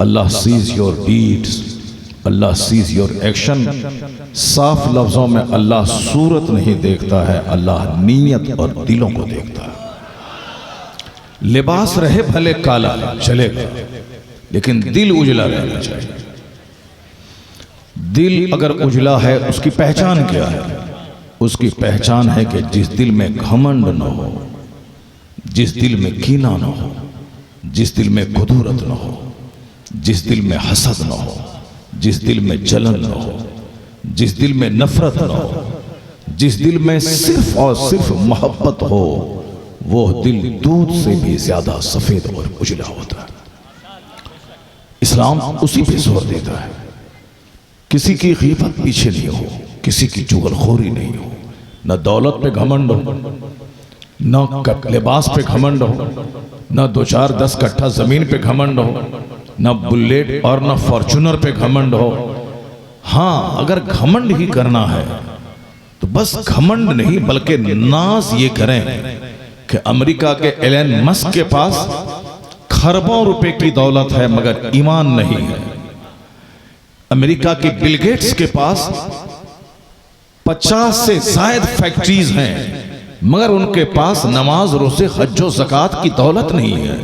Allah sees your deeds, Allah sees your action. साफ लफ्जों में अल्लाह सूरत नहीं देखता है, अल्लाह नीयत और दिलों को देखता है। लिबास रहे भले काला चलेगा, लेकिन दिल उजला रहना चाहिए। दिल अगर उजला है, उसकी पहचान क्या है? उसकी पहचान है कि जिस दिल में घमंड न हो, जिस दिल में कीना न हो, जिस दिल में कुदूरत न हो, जिस दिल में हसद न हो, जिस दिल में जलन न हो, जिस दिल में नफरत न हो, जिस दिल में सिर्फ और सिर्फ मोहब्बत हो, वो दिल दूध से भी ज्यादा सफेद और उजला होता है। इस्लाम उसी पे जोर देता है। किसी की गीबत पीछे नहीं हो, किसी की चुगलखोरी नहीं हो, न दौलत पे घमंड हो, न लिबास पे घमंड हो, न 2-4-10 कट्ठा जमीन पे घमंड हो, न बुलेट और न फॉर्चूनर पे घमंड हो। हाँ, अगर घमंड ही करना है तो बस घमंड नहीं बल्कि नाज ये करें कि अमेरिका के एलन मस्क के पास खरबों रुपए की दौलत है मगर ईमान नहीं है। अमेरिका के बिल गेट्स के पास 50 से ज्यादा फैक्ट्रीज हैं मगर उनके पास नमाज रोज़े हज और ज़कात की दौलत नहीं है।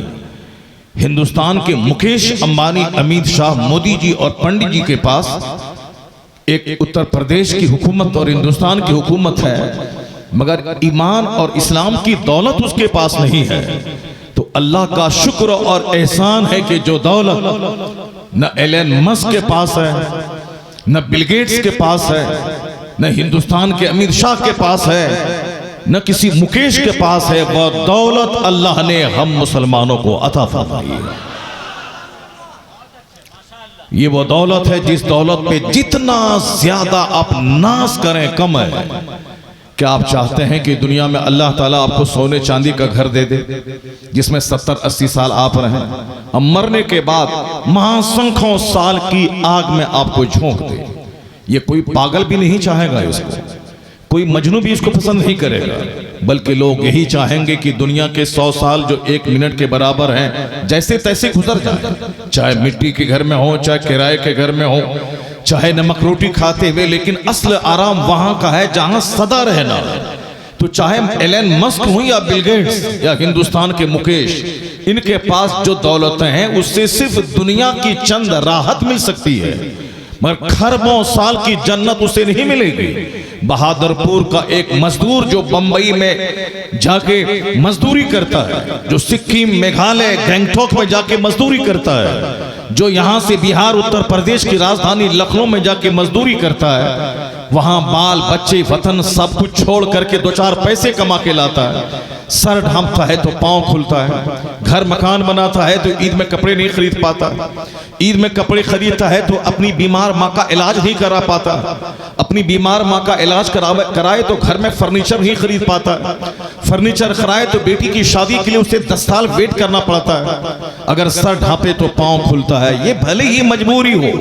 हिंदुस्तान के मुकेश अंबानी, अमित शाह, मोदी जी और पंडित जी के पास एक उत्तर प्रदेश की हुकूमत और हिंदुस्तान की हुकूमत है मगर ईमान और इस्लाम की दौलत उसके पास नहीं है। तो अल्लाह का शुक्र और एहसान है कि जो दौलत न एलन मस्क के पास है, न बिल गेट्स के पास है, न हिंदुस्तान के अमीर शाह के पास है, न किसी मुकेश के पास है, वह दौलत अल्लाह ने हम मुसलमानों को अता फरमाई है। ये वो दौलत है जिस दौलत पे जितना ज्यादा आप नाज करें कम है। क्या आप चाहते हैं कि दुनिया में अल्लाह ताला आपको सोने चांदी का घर दे दे जिसमें 70-80 साल आप रहें, अब मरने के बाद महासंख्यों साल की आग में आपको झोंक दे? ये कोई पागल भी नहीं चाहेगा इसको, कोई मजनू भी इसको पसंद नहीं करेगा, बल्कि लोग यही चाहेंगे कि दुनिया के 100 साल जो 1 मिनट के बराबर हैं जैसे तैसे गुजर जाए, चाहे मिट्टी के घर में हो, चाहे किराए के घर में हो, चाहे नमक रोटी खाते हुए, लेकिन असल आराम वहां का है जहां सदा रहना है। तो चाहे एलन मस्क हो या बिल गेट्स या हिंदुस्तान के मुकेश, इनके पास जो दौलतें हैं उससे सिर्फ दुनिया की चंद राहत मिल सकती है मगर खरबों साल की जन्नत उसे नहीं मिलेगी। बहादुरपुर का एक मजदूर जो बंबई में जाके मजदूरी करता है, जो सिक्किम, मेघालय, गैंगटॉक में जाके मजदूरी करता है, जो यहां से बिहार, उत्तर प्रदेश की राजधानी लखनऊ में जाके मजदूरी करता है, वहां बाल बच्चे वतन सब कुछ छोड़ करके 2-4 पैसे कमा के लाता है, सर ढांपता है तो पांव खुलता है, घर मकान बनाता है तो ईद में कपड़े नहीं खरीद पाता, ईद में कपड़े खरीदता है तो अपनी बीमार माँ का इलाज नहीं करा पाता, अपनी बीमार माँ का इलाज कराए तो घर में फर्नीचर नहीं खरीद पाता, फर्नीचर कराए तो बेटी की शादी के लिए उसे 10 साल वेट करना पड़ता है, अगर सर ढांपे तो पांव खुलता है। ये भले ही मजबूरी हो,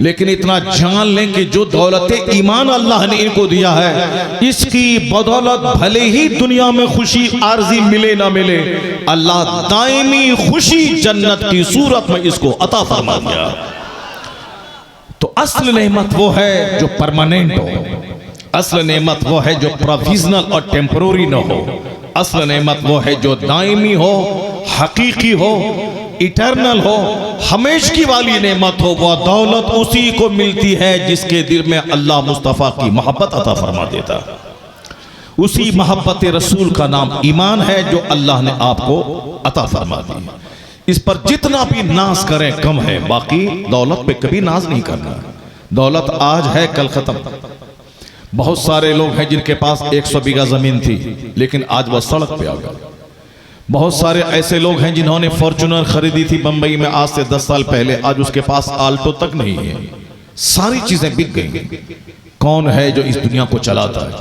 लेकिन इतना जान लें कि जो दौलत ईमान अल्लाह ने इनको दिया है, इसकी बदौलत भले ही दुनिया में खुशी आरजी मिले ना मिले, अल्लाह दायमी खुशी जन्नत की सूरत में इसको अता फरमा दिया। तो असल नेमत वो है जो परमानेंट हो, असल नेमत वो है जो प्रोविजनल और टेम्पररी न हो, असल नेमत वो है जो दायमी हो, हकीकी हो, इटर्नल हो, हमेशा वाली नेमत हो। वह दौलत उसी को मिलती है जिसके दिल में अल्लाह मुस्तफ़ा की मोहब्बत अता फरमा देता है। उसी मोहब्बत रसूल का नाम ईमान है जो अल्लाह ने आपको अता फरमा दी। इस पर जितना भी नाज करें कम है। बाकी दौलत पे कभी नाज नहीं करना। दौलत आज है कल खत्म। बहुत सारे लोग हैं जिनके पास 100 बीघा जमीन थी लेकिन आज वह सड़क पे आ गए। बहुत सारे ऐसे लोग हैं जिन्होंने फॉर्च्यूनर खरीदी थी बंबई में आज से 10 साल पहले, आज उसके पास आल्टो तक नहीं है। सारी चीजें बिक गई। कौन है जो इस दुनिया को चलाता है?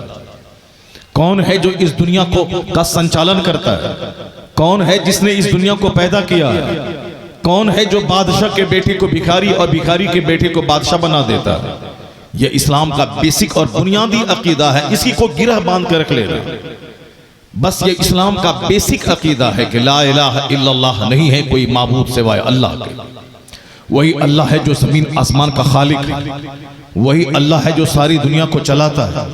कौन है जो इस दुनिया को का संचालन करता है? कौन है जिसने इस दुनिया को पैदा किया है? कौन है जो बादशाह के बेटे को भिखारी और भिखारी के बेटे को बादशाह बना देता है? यह इस्लाम का बेसिक और बुनियादी अकीदा है। इसी को गिरह बांध कर रख लेना। बस ये इस्लाम का बेसिक अकीदा है कि ला इलाहा इल्लल्लाह नहीं है कोई माबूद सिवाय अल्लाह के। वही अल्लाह है जो ज़मीन आसमान का खालिक है, वही अल्लाह है जो सारी दुनिया को चलाता है,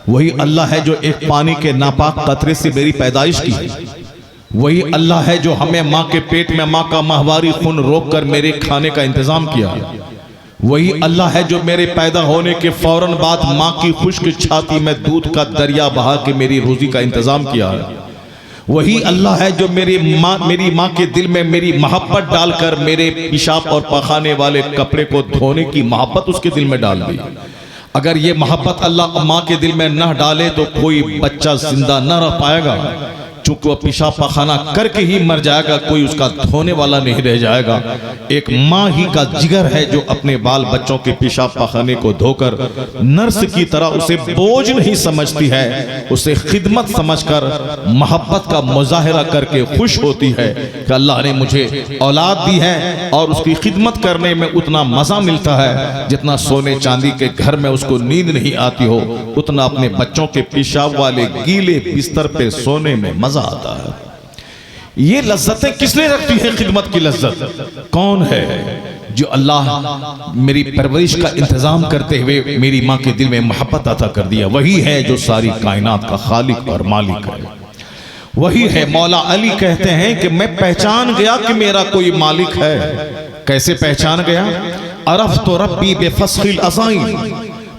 वही अल्लाह है जो एक पानी के नापाक कतरे से मेरी पैदाइश की है, वही अल्लाह है जो हमें माँ के पेट में माँ का माहवारी खून रोक कर मेरे खाने का इंतजाम किया, वही अल्लाह है जो मेरे पैदा होने के फौरन बाद माँ की खुश्क छाती में दूध का दरिया बहा के मेरी रोजी का इंतजाम किया है, वही अल्लाह है जो मेरी माँ के दिल में मेरी मोहब्बत डालकर मेरे पेशाब और पखाने वाले कपड़े को धोने की मोहब्बत उसके दिल में डाल दी। अगर ये मोहब्बत अल्लाह माँ के दिल में न डाले तो कोई बच्चा जिंदा न रह पाएगा, चूंकि वह पेशाब पखाना करके ही मर जाएगा, कोई उसका धोने वाला नहीं रह जाएगा। एक माँ ही का जिगर है जो अपने बाल बच्चों के पेशाब पखाने को धोकर नर्स की तरह उसे बोझ नहीं समझती है, उसे खिदमत समझकर मोहब्बत का मुजाहिरा करके खुश होती है कि अल्लाह ने मुझे औलाद दी है और उसकी खिदमत करने में उतना मजा मिलता है जितना सोने चांदी के घर में उसको नींद नहीं आती हो, उतना अपने बच्चों के पेशाब वाले गीले बिस्तर पे सोने में मजा आता है। ये लज्जतें किसने रखती है? खिदमत की लज्जत कौन है? जो अल्लाह मेरी परवरिश का इंतजाम करते हुए मेरी माँ के दिल में मोहब्बत अता कर दिया, वही है जो सारी कायनात का खालिक और मालिक है, वही है। मौला अली कहते हैं कि मैं पहचान गया कि मेरा कोई मालिक है। कैसे पहचान गया? अरफ तो रब्बी बेफस्खिल अज़ाइम।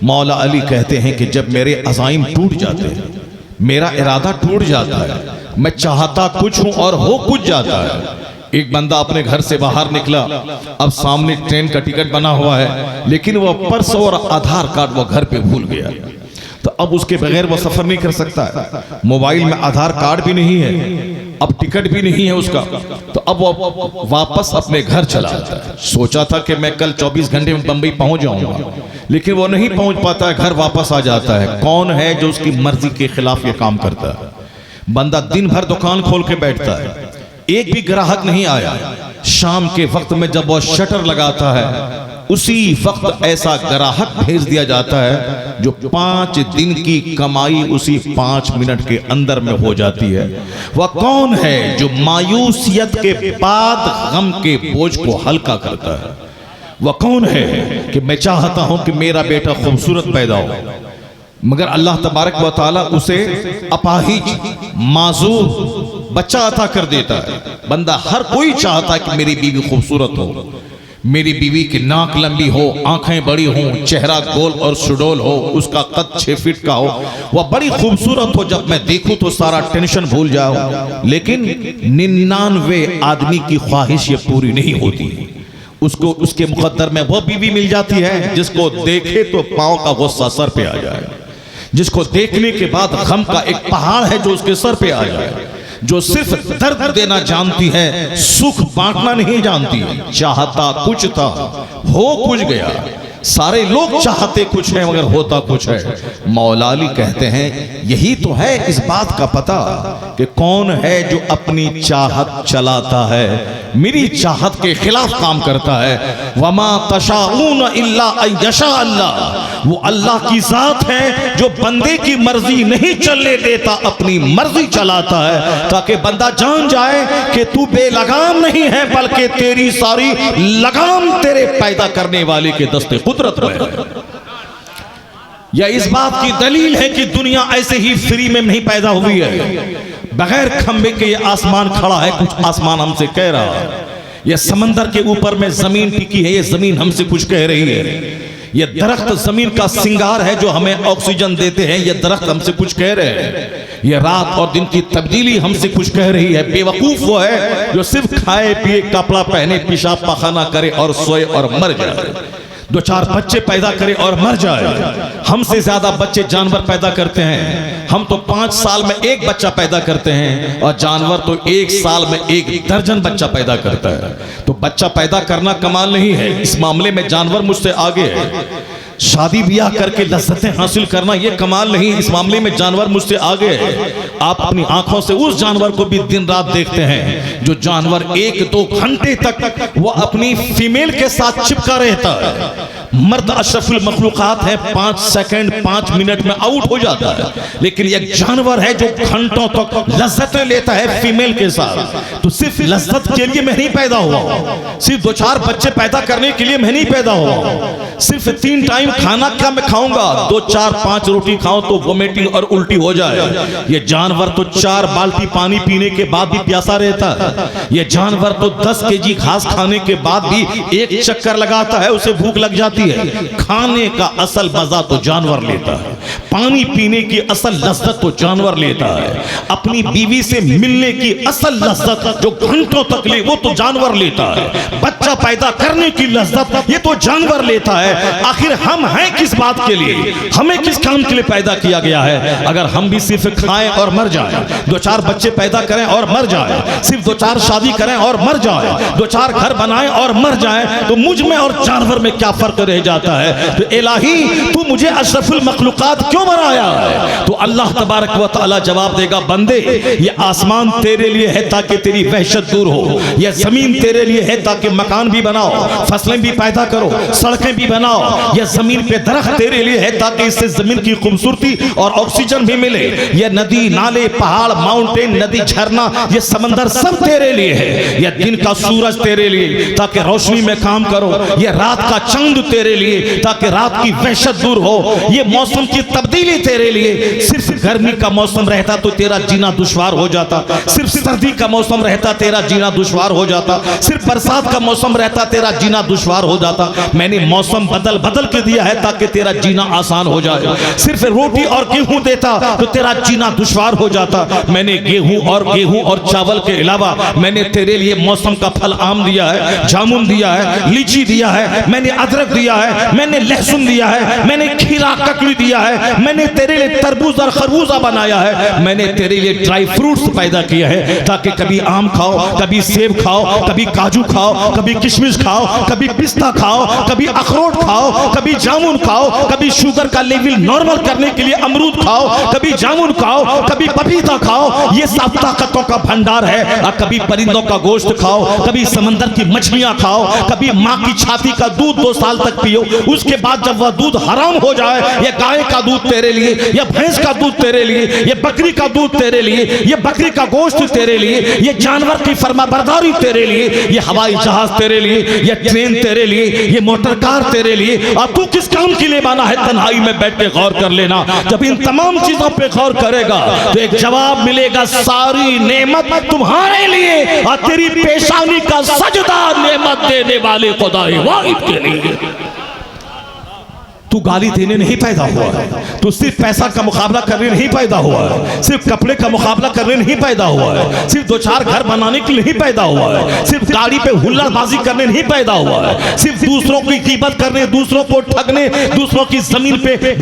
मौला अली कहते हैं कि जब मेरे अज़ाइम टूट जाते हैं, मेरा इरादा टूट जाता है, मैं चाहता कुछ हूं और हो कुछ जाता है। एक बंदा अपने घर से बाहर निकला, अब सामने ट्रेन का टिकट बना हुआ है, लेकिन वह पर्स और आधार कार्ड वो घर पे भूल गया, तो अब उसके बगैर वो सफर नहीं कर सकता है। मोबाइल में आधार कार्ड भी नहीं है, अब टिकट भी नहीं है उसका, तो अब वो वापस अपने घर चला जाता है। सोचा था कि मैं कल 24 घंटे में बंबई पहुंच जाऊंगा, लेकिन वो नहीं पहुंच पाता है, घर वापस आ जाता है। कौन है जो उसकी मर्जी के खिलाफ ये काम करता है? बंदा दिन भर दुकान खोल के बैठता है, एक भी ग्राहक नहीं आया। शाम के वक्त में जब वो शटर लगाता है, उसी वक्त ऐसा ग्राहक भेज दिया जाता है जो 5 दिन की कमाई उसी 5 मिनट के अंदर में हो जाती है। वह कौन है जो मायूसियत के बाद गम के बोझ को हल्का करता है? वह कौन है कि मैं चाहता हूं कि मेरा बेटा खूबसूरत पैदा हो, मगर अल्लाह तबारक व तआला उसे अपाहिज माजूर बच्चा अता कर देता है। बंदा हर कोई चाहता है कि मेरी बीवी खूबसूरत हो, मेरी बीवी की नाक लंबी हो, आंखें बड़ी हो, चेहरा गोल और सुडोल हो, उसका कद 6 फीट का हो, वह बड़ी खूबसूरत हो, जब मैं देखूं तो सारा टेंशन भूल जाऊं। लेकिन 99 आदमी की ख्वाहिश ये पूरी नहीं होती। उसको उसके मुकद्दर में वो बीवी मिल जाती है जिसको देखे तो पांव का गुस्सा सर पे आ जाए, जिसको देखने के बाद गम का एक पहाड़ है जो उसके सर पे आ जाए, जो सिर्फ दर्द देना जानती है, सुख बांटना नहीं जानती। चाहता कुछ था, हो कुछ गया। सारे लोग चाहते कुछ है मगर होता कुछ है। मौला अली कहते हैं यही तो है इस बात का पता कि कौन है जो अपनी चाहत चलाता है, मेरी चाहत के खिलाफ काम करता है। वमा तशाऊन इल्ला अयशा अल्लाह, वो अल्लाह की जात है जो बंदे की मर्जी नहीं चलने देता, अपनी मर्जी चलाता है, ताकि बंदा जान जाए कि तू बेलगाम नहीं है, बल्कि तेरी सारी लगाम तेरे पैदा करने वाले के दस्ते कुदरत में है। यह इस बात की दलील है कि दुनिया ऐसे ही फ्री में नहीं पैदा हुई है, बगैर खंबे के ये आसमान खड़ा है, कुछ आसमान हमसे कह रहा है। यह समंदर के ऊपर में जमीन टिकी है, ये जमीन हमसे कुछ कह रही है। ये दरख्त जमीन का सिंगार है जो हमें ऑक्सीजन देते हैं, ये दरख्त हमसे कुछ कह रहे हैं। ये रात और दिन की तब्दीली हमसे कुछ कह रही है। बेवकूफ वो है जो सिर्फ खाए पिए, कपड़ा पहने, पेशाब पखाना करे और सोए और मर जाए, 2-4 बच्चे पैदा करे और मर जाए। हमसे ज्यादा बच्चे जानवर पैदा करते हैं। हम तो 5 साल में 1 बच्चा पैदा करते हैं और जानवर तो 1 साल में 1 दर्जन बच्चा पैदा करता है। तो बच्चा पैदा करना कमाल नहीं है, इस मामले में जानवर मुझसे आगे है। शादी ब्याह करके लज्जतें हासिल करना ये कमाल नहीं। इस मामले में जानवर मुझसे आगे है। आप अपनी आंखों से उस जानवर को भी दिन रात देखते हैं जो जानवर 1-2 घंटे तक वो अपनी फीमेल के साथ चिपका रहता है। मर्द अशरफुल मखलूकात है, 5 सेकंड 5 मिनट में आउट हो जाता है, लेकिन एक जानवर है जो घंटों तक लज्जतें लेता है फीमेल के साथ। तो सिर्फ लज्जत के लिए मैं नहीं पैदा हुआ, सिर्फ 2-4 बच्चे पैदा करने के लिए मैं नहीं पैदा हुआ, सिर्फ 3 टाइम खाना क्या मैं खाऊंगा, 2-4-5 रोटी खाऊं तो वोमिटिंग और उल्टी हो जाए। ये जानवर तो 4 बाल्टी पानी पीने के बाद भी प्यासा रहता है। ये जानवर तो 10 केजी घास खाने के बाद भी एक चक्कर लगाता है, उसे भूख लग जाती है। खाने का असल मजा तो जानवर लेता है, पानी पीने की असल लज्जत तो जानवर लेता है, अपनी बीवी से मिलने की असल लज्जत जो घंटों तक ले वो तो जानवर लेता है, बच्चा पैदा करने की लज्जत ये तो जानवर लेता है। आखिर हम हैं किस बात के लिए, हमें किस काम के लिए पैदा किया गया है? अगर हम भी सिर्फ खाएं और मर जाएं, 2-4 बच्चे पैदा करें और मर जाएं, सिर्फ 2-4 शादी करें और मर जाएं, 2-4 घर बनाएं और मर जाएं, तो मुझ में और जानवर में क्या फर्क रह जाता है? तो इलाही तू मुझे अशरफुल मखलूकात क्यों बनाया है? तो अल्लाह तबारक व तआला जवाब देगा, बंदे ये आसमान तेरे लिए है ताकि तेरी वहशत दूर हो, ये जमीन तेरे लिए है ताकि मकान भी बनाओ, फसलें भी पैदा करो, सड़कें भी बनाओ, ये जमीन पे दरख्त तेरे लिए है ताकि इससे जमीन की खूबसूरती और ऑक्सीजन भी मिले, ये नदी नाले पहाड़ माउंटेन नदी झरना ये समंदर सब तेरे लिए है, ये दिन का सूरज तेरे लिए ताकि रोशनी में काम करो, ये रात का चंद तेरे लिए ताकि रात की वहशत दूर हो, ये मौसम की तब्दीली तेरे लिए। सिर्फ गर्मी का मौसम रहता तो तेरा जीना दुश्वार हो जाता, सिर्फ सर्दी का मौसम रहता तेरा जीना दुश्वार हो जाता, सिर्फ बरसात का मौसम रहता तेरा जीना दुश्वार हो जाता। मैंने मौसम बदल बदल के दिया है ताकि तेरा जीना आसान हो जाए। सिर्फ रोटी और गेहूं देता तो तेरा जीना दुश्वार हो जाता। मैंने गेहूं और चावल के अलावा मैंने तेरे लिए मौसम का फल आम दिया है, जामुन दिया है, लीची दिया है, मैंने अदरक दिया है, मैंने लहसुन दिया है, मैंने खीरा ककड़ी दिया है, मैंने तेरे लिए तरबूज और खरबूजा बनाया है, मैंने तेरे लिए ड्राई फ्रूट्स पैदा किया है ताकि कभी आम खाओ, कभी सेब खाओ, कभी काजू खाओ, कभी किशमिश खाओ, कभी पिस्ता खाओ, कभी अखरोट खाओ, कभी जामुन खाओ, कभी शुगर का लेवल नॉर्मल करने के लिए अमरूद खाओ, कभी जामुन खाओ, कभी पपीता खाओ, ये सब ताकतों का भंडार है। और कभी परिंदों का गोश्त खाओ, कभी समंदर की मछलियां खाओ, कभी माँ की छाती का दूध 2 साल तक पियो, उसके बाद जब वह दूध हराम हो जाए, ये गाय का दूध तेरे लिए, ये भैंस का दूध तेरे लिए, ये बकरी का दूध तेरे लिए, ये बकरी का गोश्त तेरे लिए, ये जानवर की फरमाबरदारी तेरे लिए, ये हवाई जहाज तेरे लिए, ये ट्रेन तेरे लिए, ये मोटर कार तेरे लिए। और तू किस काम के लिए बना है? तन्हाई में बैठ के गौर कर लेना। जब इन तमाम चीजों पे गौर करेगा तो एक जवाब मिलेगा, सारी नेमत तुम्हारे लिए और तेरी पेशानी का सजदा नेमत देने वाले खुदाए वाहिद के लिए। तू गाली देने नहीं पैदा हुआ है, तू सिर्फ पैसा का मुकाबला करने नहीं पैदा हुआ है, सिर्फ कपड़े का मुकाबला करने नहीं पैदा हुआ है, सिर्फ 2-4 घर बनाने के लिए नहीं पैदा हुआ है, सिर्फ गाड़ी पे हुल्लड़बाजी करने नहीं पैदा हुआ है, सिर्फ दूसरों की कीमत करने, दूसरों को ठगने, दूसरों की जमीन पे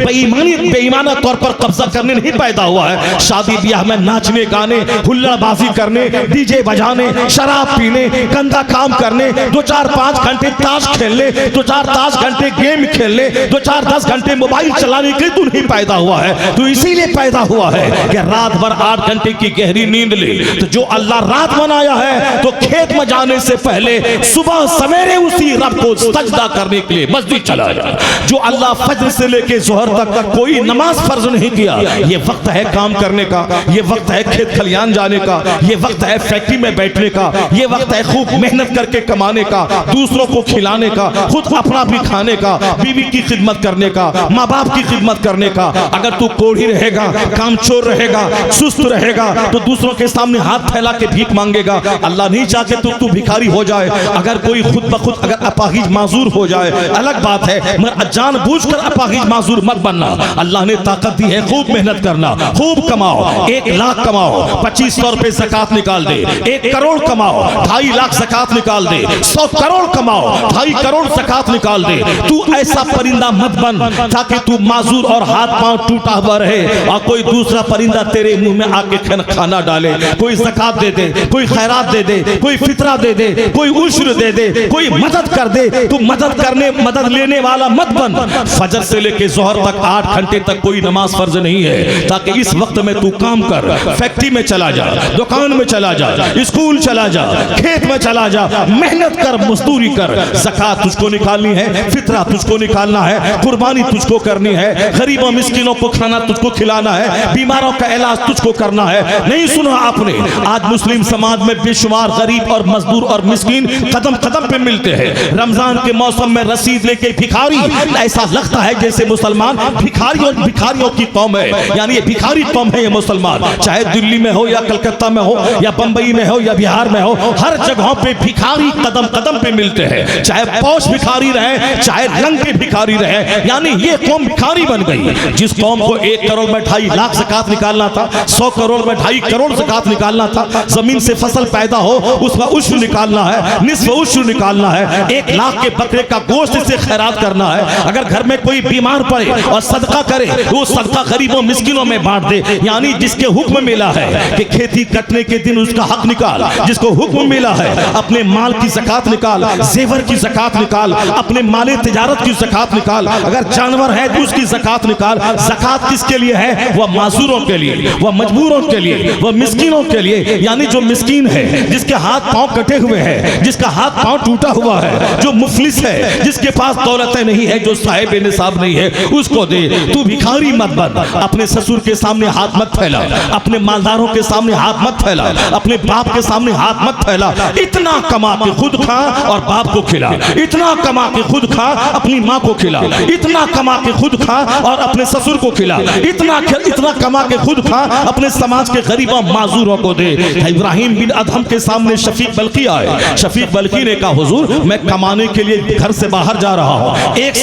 बेईमाना तौर पर कब्जा करने नहीं पैदा हुआ है। शादी ब्याह में नाचने गाने, हुल्लड़बाजी करने, डीजे बजाने, शराब पीने, गंदा काम करने, 2-4-5 घंटे ताश खेलने, 2-4 घंटे गेम खेलने, 2-4-10 घंटे मोबाइल चलाने के लिए तू नहीं पैदा हुआ है। तू इसीलिए पैदा हुआ है कि रात भर 8 घंटे की गहरी नींद ले। तो जो अल्लाह रात बनाया है तो खेत में जाने से पहले सुबह सवेरे उसी रब को सजदा करने के लिए मस्जिद चला जाए। जो अल्लाह फज्र से लेके जोहर तक कोई नमाज फर्ज नहीं किया, ये वक्त है काम करने का, ये वक्त है खेत खलियान जाने का, ये वक्त है फैक्ट्री में बैठने का, ये वक्त है खूब मेहनत करके कमाने का, दूसरों को खिलाने का, खुद अपना भी खाने का, बीवी की खिदमत करने का, माँ बाप की खिदमत करने का। अगर तू कोढ़ी रहेगा, कामचोर रहेगा, सुस्त रहेगा तो दूसरों के सामने हाथ फैला के भीख मांगेगा। अल्लाह नहीं चाहते तो तू भिखारी हो जाए। अगर कोई खुद ब खुद अगर अपाहिज माजूर हो जाए अलग बात है, मगर जानबूझकर अपाहिज माजूर मत बनना। अल्लाह ने ताकत दी है, खूब मेहनत करना, खूब कमाओ। 1 लाख कमाओ, 2500 रुपए ज़कात निकाल दे। 1 करोड़ कमाओ, 2.5 लाख ज़कात निकाल दे। 100 करोड़ कमाओ, 2.5 करोड़ ज़कात निकाल दे। तू ऐसा परिंदा मत बन ताकि तू माजूर और हाथ पांव टूटा हुआ रहे और कोई दूसरा परिंदा तेरे मुंह में आके खाना डाले। कोई ज़कात दे दे, कोई खैरात दे दे, कोई फितरा दे दे, कोई उश्र दे दे, कोई मदद कर दे, तू मदद लेने वाला मत बन। फजर से लेके जोहर तक 8 घंटे तक कोई नमाज फर्ज नहीं है, ताकि इस वक्त में तू काम कर, फैक्ट्री में चला जा, दुकान में चला जा, स्कूल चला जा, खेत में चला जा, मेहनत कर, मजदूरी कर। ज़कात तुझको निकालनी है, फितरा तुझको निकालना है, कुर्बानी तुझको करनी है, गरीबों मिस्किनों को खाना तुझको खिलाना है, बीमारों का इलाज तुझको करना है। नहीं सुना आपने, आज मुस्लिम समाज में बेशुमार गरीब और मजदूर और मिस्किन कदम कदम पे मिलते हैं। रमजान के मौसम में रसीद लेके भिखारी, ऐसा लगता है जैसे मुसलमान भिखारियों की कौम है, यानी ये भिखारी कौम है ये मुसलमान। चाहे दिल्ली में हो या कलकत्ता में हो या बंबई में हो या बिहार में हो, हर जगहों पे भिखारी कदम कदम पे मिलते हैं। चाहे पौष भिखारी रहे, चाहे रंग के भिखारी रहे, यानी ये कौम भिखारी बन गई। जिस कौम को 1 करोड़ में 2.5 लाख ज़कात निकालना था, 100 करोड़ में 2.5 करोड़ ज़कात निकालना था, जमीन से फसल पैदा हो उसका उश्र निकालना है, निस्फ उश्र निकालना है, 1 लाख के बकरे का गोश्त से खैरात करना है। अगर घर में कोई बीमार पड़े और सदका करे, वो सदका गरीबों मिस्किनों में बांट दे। यानी जिसके हुक्म मिला है कि खेती कटने के दिन उसका हक निकाल, जिसको हुक्म मिला है अपने माल की ज़कात निकाल, जेवर की ज़कात निकाल, अपने माले तिजारत की ज़कात निकाल, अगर जानवर है तो उसकी ज़कात निकाल। ज़कात किसके लिए है? वह माजूरों के लिए, वह मजबूरों के लिए, वह मिस्किनों के लिए। यानी जो मिस्किन है, जिसके हाथ पांव कटे हुए हैं, जिसका हाथ पांव टूटा हुआ है, जो मुफलिस है, जिसके पास दौलतें नहीं है, जो साहिब निसाब नहीं है, उसको दे। तू भिखारी मत बन। अपने ससुर के सामने हाथ मत फैला, अपने मालदारों के सामने हाथ मत फैला, अपने बाप के सामने हाथ मत फैला। इतना कमा के खुद खा और बाप को खिला, इतना कमा के खुद खा अपनी माँ को खिला, इतना कमा के खुद खा और अपने ससुर को खिला, इतना कमा के खुद खा अपने समाज के गरीबों माजूरों को दे। इब्राहिम बिन अदहम के सामने शफीक बल्की आए। शफीक बल्की ने कहा, हुजूर मैं कमाने के लिए घर से बाहर जा रहा हूँ, 1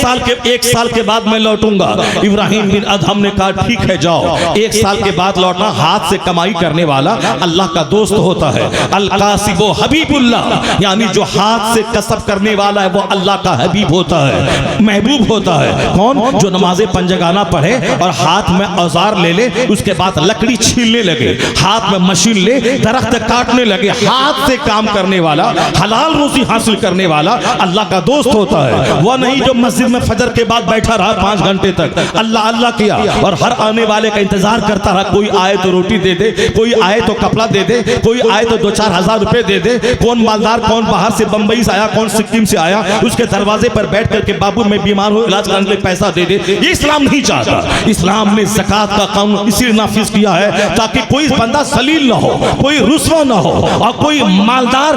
साल के बाद मैं लौटूंगा। इब्राहिम बिन अदहम ने कहा ठीक है जाओ, 1 साल के बाद लौटना। हाथ से कमाई करने वाला अल्लाह का दोस्त होता है। अल कासिबो हबीबुल्लाह, यानी जो हाथ से कसब करने वाला है वो अल्लाह का हबीब होता है, महबूब होता है। कौन? जो नमाज़े पंजगाना पढ़े और हाथ में औजार ले ले, उसके बाद लकड़ी छीलने लगे, हाथ में मशीन ले दरख्त काटने लगे। हाथ से काम करने वाला, हलाल रोजी हासिल करने वाला अल्लाह का दोस्त होता है। वह नहीं जो मस्जिद में फजर के बाद बैठा रहा 5 घंटे तक, अल्लाह अल्लाह किया और हर आने वाले का इंतजार करता रहा। कोई आए तो रोटी दे दे, कोई आए तो कपड़ा दे दे, कोई आए तो 2-4 हज़ार रुपए दे दे। कौन मालदार, कौन बाहर से बंबई से आया, कौन सिक्किम से आया, उसके दरवाजे पर बैठ करके बाबू मैं बीमार हूँ इलाज कराने के लिए पैसा दे दे। ये इस्लाम नहीं चाहता। इस्लाम ने ज़कात का कानून इसलिए नाफिज किया है ताकि कोई बंदा सलील ना हो, कोई रुस्वा ना हो और कोई मालदार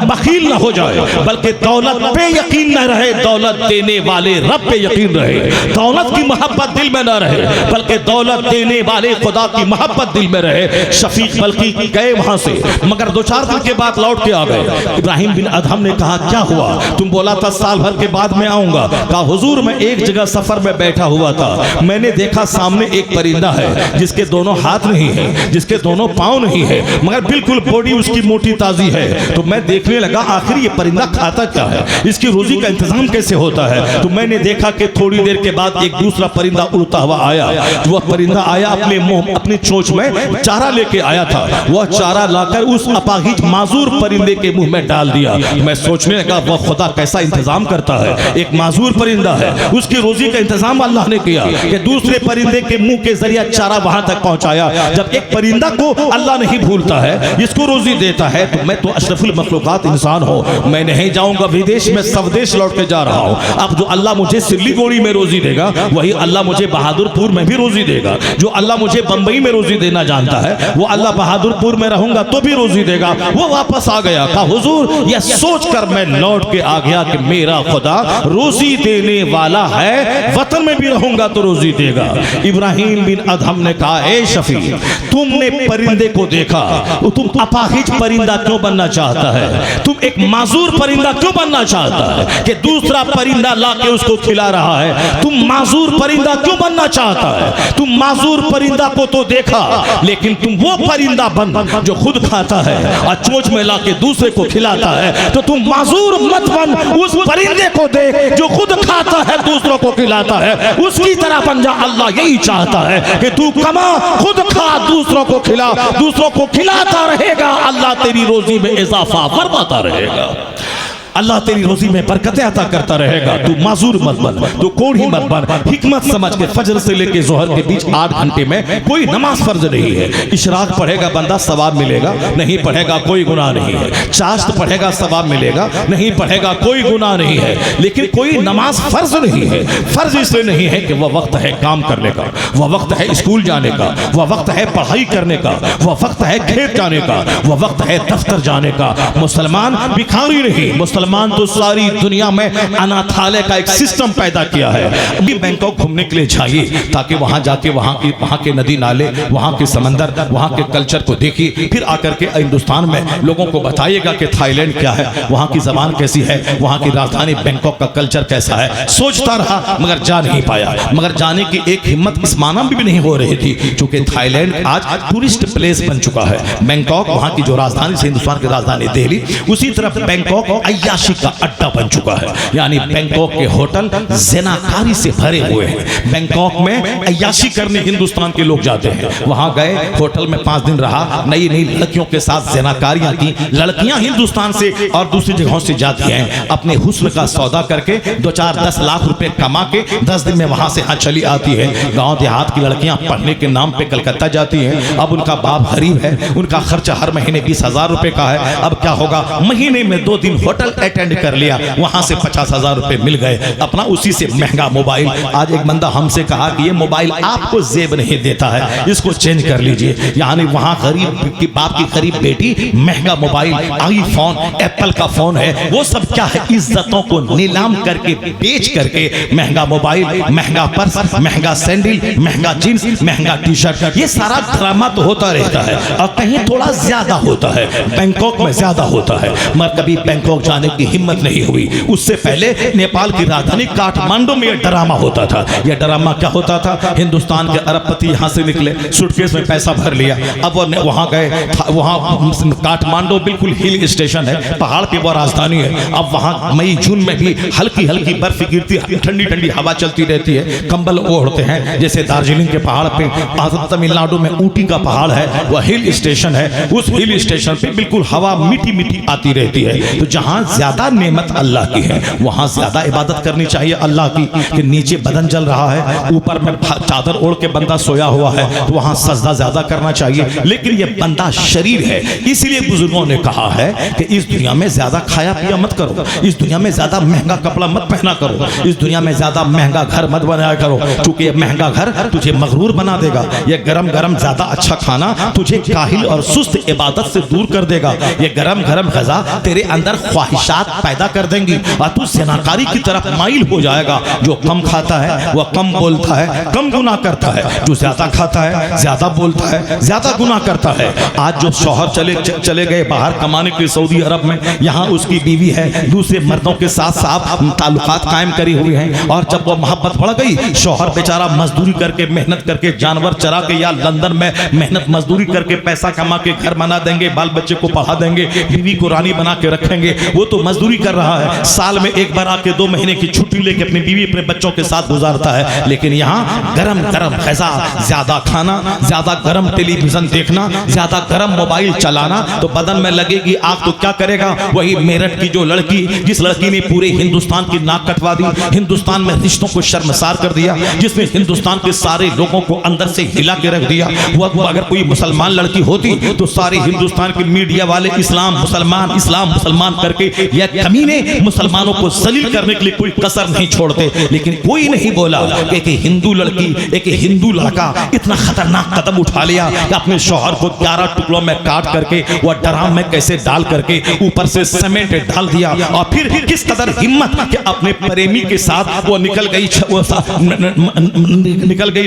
बखील ना हो जाए, बल्कि दौलत पे यकीन न रहे, दौलत देने वाले रब पे यकीन रहे। दौलत की मोहब्बत दिल में न रहे, बल्कि दौलत देने वाले खुदा की मोहब्बत दिल में रहे। शफीक बल्कि गए वहां से, मगर 2-4 दिन के बाद लौट के आ गए। इब्राहिम बिन अदहम ने कहा क्या हुआ? तुम बोला था साल भर के बाद में आऊंगा। कहा हुजूर मैं एक जगह सफर में बैठा हुआ था, मैंने देखा सामने एक परिंदा है जिसके दोनों हाथ नहीं है, जिसके दोनों पांव नहीं है, मगर बिल्कुल बॉडी उसकी मोटी ताजी है। तो मैं देखने लगा आखिर ये परिंदा खाता क्या है, इसकी रोजी का इंतजाम कैसे होता है। तो मैंने देखा कि थोड़ी देर के बाद एक दूसरा परिंदा उड़ता हुआ आया। वह परिंदा आया अपने मुंह, अपनी चोंच में चारा लेके आया था। वह चारा लाकर उस अपाहिज माजूर परिंदे के मुंह में डाल दिया। मैं सोचने लगा वह खुदा कैसा इंतजाम करता है। एक माजूर परिंदा है, उसकी रोजी का इंतजाम अल्लाह ने किया कि दूसरे परिंदे के मुंह के जरिए चारा वहां तक पहुंचाया। जब एक परिंदा को अल्लाह नहीं भूलता है, इसको रोजी देता है, तो मैं तो अशरफुल मखलूकात इंसान हूं, मैं नहीं जाऊंगा विदेश में, स्वदेश लौट के जा रहा हूं। अब जो अल्लाह मुझे सिल्लीगुड़ी में रोजी देगा वही अल्लाह मुझे बहादुरपुर में भी रोजी देगा। जो अल्लाह मुझे बंबई में रोजी देना जानता है वो अल्लाह बहादुरपुर में रहूंगा तो भी रोजी देगा। वो वापस आ गया। कहा हुजूर यह सोचकर मैं लौट के आ गया कि मेरा खुदा रोजी देने वाला है, वतन में भी रहूंगा तो रोजी देगा। इब्राहिम बिन अदहम ने कहा ए शफी, तुमने परिंदे को देखा, तुम अपाहिज परिंदा क्यों बनना चाहता है? तुम एक माजूर परिंदा क्यों बनना चाहता है कि दूसरा परिंदा लाके उसको खिला रहा है? तुम माजूर परिंदा क्यों बनना चाहता है? तुम माजूर परिंदा को तो देखा, लेकिन तुम वो परिंदा बन जो खुद खाता है और चोंच में लाके दूसरे को खिलाता है। तो तुम माजूर मत बन, उस परिंदे को देख जो खुद खाता है, दूसरों को खिलाता है, उसकी तरह बन जा। अल्लाह यही चाहता है कि तू कमा, खुद खा, दूसरों को खिला, दूसरों को खिलाता रहेगा, अल्लाह तेरी रोजी में इजाफा फरमाता रहेगा, अल्लाह तेरी रोजी में बरकतें अता करता रहेगा। तू माजूर मत बन, तू कोढ़ी मत बन। हिकमत समझ के फजर से लेके जोहर के बीच 8 घंटे में कोई नमाज फर्ज नहीं है। इशराक पढ़ेगा बंदा सवाब मिलेगा, नहीं पढ़ेगा कोई गुनाह नहीं है। चाश्त पढ़ेगा सवाब मिलेगा, नहीं पढ़ेगा कोई गुनाह नहीं है। लेकिन कोई नमाज फर्ज नहीं है। फर्ज इसलिए नहीं है कि वह वक्त है काम करने का, वह वक्त है स्कूल जाने का, वह वक्त है पढ़ाई करने का, वह वक्त है खेत जाने का, वह वक्त है दफ्तर जाने का। मुसलमान भिखारी नहीं, मुसलमान तो सारी दुनिया में अनाथालय का एक सिस्टम पैदा किया है। अभी बैंकॉक घूमने के लिए जाइए ताकि वहां जाके वहां के नदी नाले, वहां के समंदर, वहां के कल्चर को देखिए, फिर आकर के हिंदुस्तान में लोगों को बताइएगा कि थाईलैंड क्या है, वहां की जबान कैसी है, वहां की राजधानी बैंकॉक का कल्चर कैसा है। सोचता रहा मगर जा नहीं पाया, मगर जाने की एक हिम्मत इस माना भी नहीं हो रही थी, क्योंकि थाईलैंड आज टूरिस्ट प्लेस बन चुका है। बैंकॉक वहां की जो राजधानी से हिंदुस्तान की राजधानी दिल्ली, उसी तरफ बैंकॉक अय्याशी का अड्डा बन चुका है। यानी बैंकॉक के होटल ज़िनाकारी से भरे हुए हैं। बैंकॉक में अय्याशी करने हिंदुस्तान के लोग जाते हैं। वहां गए, होटल में 5 दिन रहा, नई नई लड़कियों के साथ ज़िनाकारियां की। लड़कियां हिंदुस्तान से और दूसरी जगहों से जाती हैं, अपने हुस्न का सौदा करके 2-4-10 लाख रुपए कमा के 10 दिन में वहां से चली आती है। गांव देहात की लड़कियां पढ़ने के नाम पे कलकत्ता जाती हैं। अब उनका बाप गरीब है, उनका खर्चा हर महीने 20,000 रुपए का है। अब क्या होगा, महीने में 2 दिन होटल अटेंड कर लिया, वहां से 50,000 रुपए मिल गए, अपना उसी से महंगा मोबाइल। आज एक बंदा हमसे कहा कि ये मोबाइल आपको जेब नहीं देता है, इसको चेंज कर लीजिए। यानी वहां गरीब की बाप की गरीब बेटी महंगा मोबाइल, आईफोन, एप्पल का फोन है, वो सब क्या है, इज्जतों को नीलाम करके बेच करके महंगा मोबाइल, महंगा पर्स, महंगा सैंडल, महंगा जींस, महंगा टी शर्ट, ये सारा ड्रामा तो होता रहता है। और कहीं थोड़ा ज्यादा होता है, बैंकॉक में ज्यादा होता है। मगर कभी बैंकॉक जाने की हिम्मत नहीं हुई। उससे पहले नेपाल की राजधानी काठमांडू में यह ड्रामा होता था। यह ड्रामा क्या होता था, हिंदुस्तान के अरबपति यहां से निकले, सूटकेस में पैसा भर लिया, अब वो वहां गए, वहां काठमांडू बिल्कुल हिल स्टेशन है, पहाड़ पे वो राजधानी है। अब वहां मई जून में भी हल्की हल्की बर्फ गिरती, ठंडी ठंडी हवा चलती रहती है, कंबल ओढ़ते हैं। जैसे दार्जिलिंग के पहाड़ पे, तमिलनाडु में ऊटी का पहाड़ है, वह हिल स्टेशन है, उस हिल स्टेशन पे बिल्कुल हवा मीठी मीठी आती रहती है। तो जहां ज्यादा नेमत अल्लाह की है, वहां ज्यादा इबादत करनी चाहिए अल्लाह की। कि नीचे बदन जल रहा है, ऊपर में चादर ओढ़ के बंदा सोया हुआ है, तो वहां सजदा ज्यादा करना चाहिए। लेकिन यह बंदा शरीर है, इसलिए बुजुर्गों ने कहा है कि इस दुनिया में ज्यादा खाया पिया मत करो, इस दुनिया में ज्यादा महंगा कपड़ा मत पहना करो, इस दुनिया में ज्यादा महंगा घर मत बनाया करो, क्योंकि यह महंगा घर तुझे मगरूर बना देगा। यह गरम गरम ज्यादा अच्छा खाना तुझे काहिल और सुस्त इबादत से दूर कर देगा। यह गरम गरम गजा तेरे अंदर ख्वाहिशात पैदा कर देंगी और तू ज़िनाकारी की तरफ माइल हो जाएगा। जो कम खाता है वह कम बोलता है, कम गुनाह करता है। जो ज्यादा खाता है ज्यादा बोलता है, ज्यादा गुनाह करता है। आज जो शौहर चले गए बाहर कमाने के लिए सऊदी अरब में, यहाँ उसकी बीवी है, दूसरे मर्दों के साथ साथ ताल्लुकात कायम करी हुई हैं। और जब वो मोहब्बत बढ़ गई, शौहर बेचारा मजदूरी करके, मेहनत करके, जानवर चरा के या लंदन में मेहनत मजदूरी करके पैसा कमा के घर बना देंगे, बाल बच्चे को पढ़ा देंगे, बीवी को रानी बना के रखेंगे। वो तो मजदूरी कर रहा है, साल में एक बार आके 2 महीने की छुट्टी लेके अपनी बीवी अपने बच्चों के साथ गुजारता है। लेकिन यहाँ गरम गरम ग़िज़ा, ज्यादा खाना, ज्यादा गरम टेलीविजन देखना, ज्यादा गरम मोबाइल चलाना, तो बदन में लगेगी आग तो क्या करेगा। वही मेरठ की जो लड़की, जिस लड़की ने पूरे हिंदुस्तान की नाक कटवा दी, हिंदुस्तान में रिश्तों को शर्मसार कर दिया, जिसने हिंदुस्तान के सारे लोगों को अंदर से हिला के रख दिया, वो अगर कोई मुसलमान लड़की होती तो सारे हिंदुस्तान के मीडिया वाले इस्लाम मुसलमान करके यह कमीने मुसलमानों को जलील करने के लिए कोई कसर नहीं छोड़ते। लेकिन कोई नहीं बोला कि एक हिंदू लड़की, एक हिंदू लड़का इतना खतरनाक कदम उठा लिया कि अपने शौहर को 11 टुकड़ों में काट करके वह ड्राम में कैसे डाल करके ऊपर से सीमेंट डाल दिया। और फिर किस कदर हिम्मत कि अपने प्रेमी के साथ वो निकल गई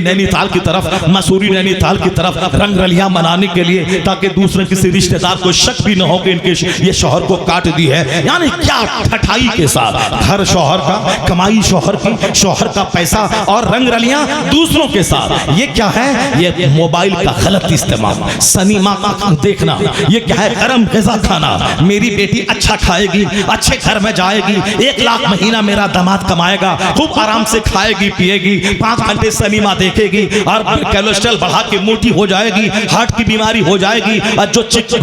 नैनीताल की तरफ, मसूरी नैनीताल की तरफ रंग रलियां मनाने के लिए, ताकि दूसरे किसी रिश्तेदार को शक भी न हो कि इनके ये शौहर को काट दी है। यानी क्या ठठाई के साथ घर शौहर का, कमाई शौहर की, शौहर का पैसा और रंग रलियां दूसरों के साथ। ये क्या है? ये मोबाइल का गलत इस्तेमाल, सिनेमा का देखना। ये क्या है? गरम ग़िज़ा खाना। मेरी बेटी अच्छा खाएगी, अच्छे घर में जाएगी, 1 लाख महीना मेरा दामाद कमाएगा, खूब आराम से खाएगी पिएगी, 5 घंटे सिनेमा देखेगी और कोलेस्ट्रॉल बढ़ा के मोटी हो जाएगी, हार्ट की बीमारी हो जाएगी। और जो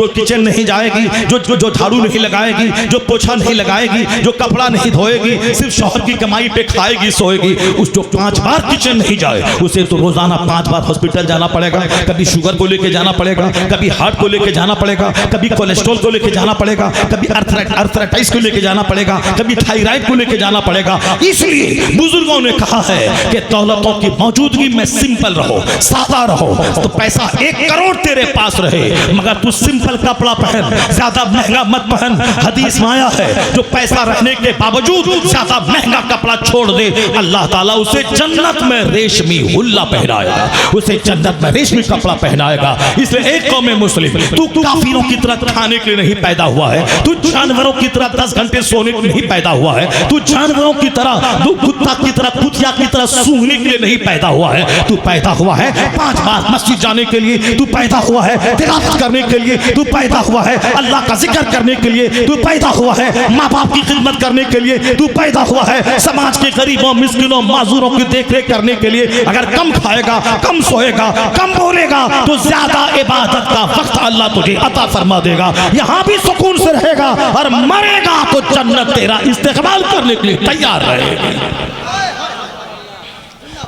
किचन नहीं जाएगी, जो झाड़ू नहीं लगाएगी, जो पोछा नहीं लगाएगी, जो कपड़ा नहीं धोएगी, सिर्फ शौहर की कमाई पे खाएगी सोएगी, उस जो 5 बार किचन नहीं जाए उसे तो रोजाना 5 बार हॉस्पिटल जाना पड़ेगा। कभी शुगर को लेके जाना पड़ेगा, कभी हार्ट को लेके जाना पड़ेगा, कभी कोलेस्ट्रॉल को लेके जाना पड़ेगा, कभी अर्थराइटिस को लेके जाना पड़ेगा, कभी थायराइड को लेके जाना पड़ेगा। इसलिए बुजुर्गों ने कहा है कि दौलतों की मौजूदगी में सिंपल रहो, सादा रहो। तो पैसा 1 करोड़ तेरे पास रहे मगर तू सिंपल कपड़ा पहन, ज्यादा महंगा मत पहन। हदीस में आया है जो पैसा रहने के बावजूद ज्यादा महंगा कपड़ा छोड़ दे, अल्लाह ताला उसे जन्नत में रेशमी हुल्ला पहनाएगा, उसे जन्नत में रेशमी कपड़ा पहनाएगा। इसलिए एक कौम मुस्लिम, तू काफिरों की तरह खाने के लिए नहीं पैदा हुआ है, तू जानवरों की तरह 10 घंटे सोने के लिए नहीं पैदा हुआ है, तू जानवरों की तरह, तू कुत्ता की तरह, कुतिया की तरह सूंघने के लिए नहीं पैदा हुआ है। तू पैदा हुआ है 5 बार मस्जिद जाने के लिए, तू पैदा हुआ है तिलावत करने के लिए, तू पैदा हुआ है अल्लाह का जिक्र करने के लिए, तू पैदा हुआ है माँ बाप की खिदमत करने के लिए, तू पैदा हुआ है समाज के गरीबों, मिस्किनों, माजूरों की देखरेख करने के लिए। अगर कम खाएगा, कम सोएगा, कम बोलेगा तो ज्यादा इबादत का वक्त अल्लाह तुझे अता फरमा देगा, यहाँ भी सुकून से रहेगा और मरेगा तो जन्नत तेरा इस्तेकबाल करने के लिए तैयार रहेगी।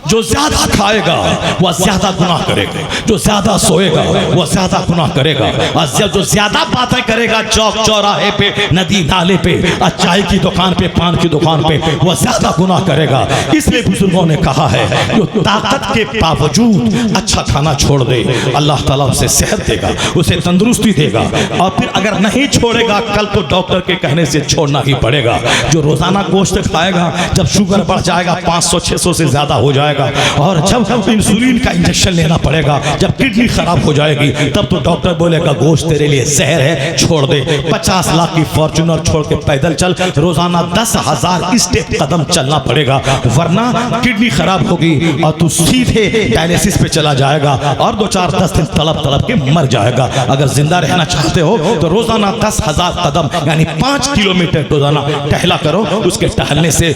जो ज्यादा खाएगा वह ज्यादा गुनाह करेगा, जो ज्यादा सोएगा वह ज्यादा गुनाह करेगा, और जो ज्यादा बातें करेगा चौक चौराहे पे, नदी नाले पे, और चाय की दुकान पे, पान की दुकान पे, वह ज्यादा गुनाह करेगा। इसलिए बुजुर्गों ने कहा है जो ताकत के बावजूद अच्छा खाना छोड़ दे, अल्लाह ताला उसे सेहत देगा, उसे तंदुरुस्ती देगा। और फिर अगर नहीं छोड़ेगा कल तो डॉक्टर के कहने से छोड़ना ही पड़ेगा। जो रोजाना गोश्त खाएगा, जब शुगर बढ़ जाएगा 500-600 से ज्यादा हो जाएगा, और जब इंसुलिन का इंजेक्शन लेना पड़ेगा, जब किडनी खराब हो जाएगी, तब तो डॉक्टर बोलेगा गोश्त तेरे लिए जहर है, छोड़ दे। 50 लाख की फॉर्च्यूनर छोड़ के पैदल चल, रोजाना 10,000 स्टेप कदम चलना पड़ेगा, वरना किडनी खराब होगी और तू सीधे डायलिसिस पे चला जाएगा और 2-4-10 दिन तड़प के मर जाएगा। अगर जिंदा रहना चाहते हो तो रोजाना 10,000 कदम यानी 5 किलोमीटर रोजाना टहला करो। उसके टहलने से